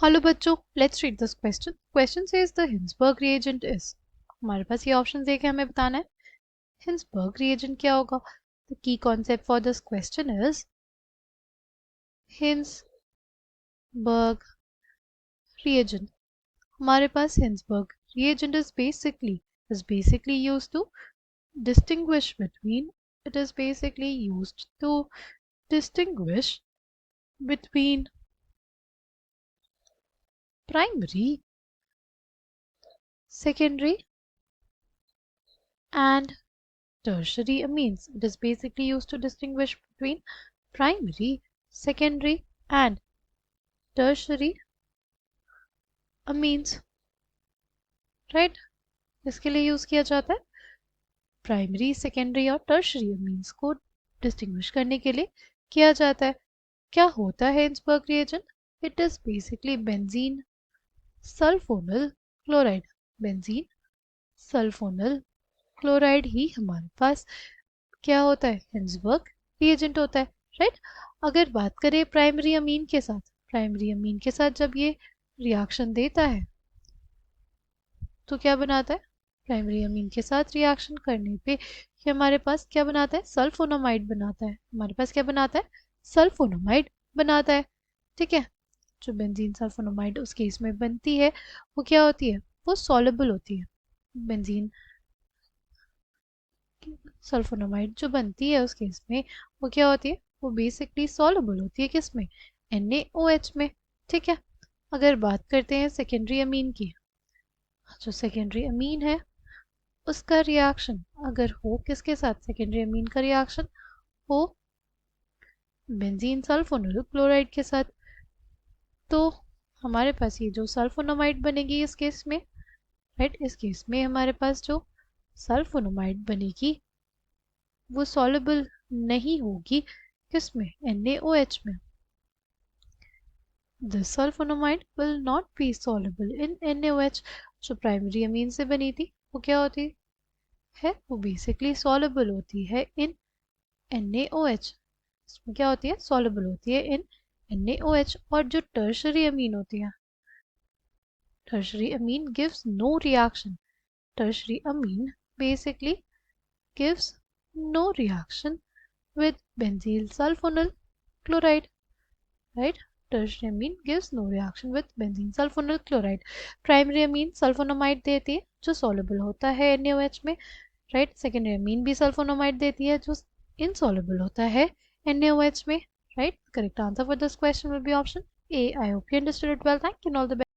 Hello बच्चों, let's read this question. Question says the Hinsberg reagent is. हमारे पास ये option देके हमें बताना है हिंसबर्ग रिएजेंट क्या होगा. The key concept for this question is Hinsberg reagent. हमारे पास Hinsberg reagent is basically used to distinguish between it is basically used to distinguish between primary, secondary and tertiary amines. It is basically used to distinguish between primary, secondary and tertiary amines. Right, इसके लिए use किया जाता है primary, secondary और tertiary amines को distinguish करने के लिए किया जाता है. क्या होता है Hinsberg reagent? It is basically benzene sulfonyl chloride. Benzene sulfonyl chloride ही हमारे पास क्या होता है? हिंसबर्ग रिएजेंट होता है. राइट, अगर बात करें प्राइमरी अमीन के साथ, प्राइमरी अमीन के साथ जब ये रिएक्शन देता है तो क्या बनाता है? प्राइमरी अमीन के साथ रिएक्शन करने पे ये हमारे पास क्या बनाता है? सल्फोनामाइड बनाता है. हमारे पास क्या बनाता है? सल्फोनामाइड बनाता है. ठीक है, जो बेंजीन सल्फोनामाइड उस केस में बनती है वो क्या होती है? वो सॉल्युबल होती है. बेंजीन सल्फोनामाइड जो बनती है उस केस में वो क्या होती है? वो बेसिकली सॉल्युबल होती है किस में? NaOH में. ठीक है, अगर बात करते हैं सेकेंडरी अमीन की, जो सेकेंडरी अमीन है उसका रिएक्शन अगर हो किसके साथ? सेकेंडरी अमीन का रिएक्शन हो बेंजीन सल्फोनल क्लोराइड के साथ, तो हमारे पास ये जो सल्फोनामाइड बनेगी इस केस में, राइट, इस केस में हमारे पास जो सल्फोनामाइड बनेगी वो सॉल्युबल नहीं होगी किसमें? NaOH में. This sulfonamide will not be soluble in NaOH. जो प्राइमरी अमीन से बनी थी वो क्या होती है? वो बेसिकली सॉल्युबल होती है इन NaOH. इसमें क्या होती है? सॉल्युबल होती है इन NaOH. और जो टर्शरी अमीन होती है, tertiary amine gives no reaction. Tertiary amine basically gives no reaction with benzyl sulfonyl chloride. Right? Tertiary amine gives no reaction with benzene sulfonyl chloride. Primary amine sulfonamide देती है जो soluble होता है NaOH में. Right? Secondary amine भी sulfonamide देती है जो insoluble होता है NaOH में. Right? Correct answer for this question will be option A. I hope you understood it well. Thank you and all the best.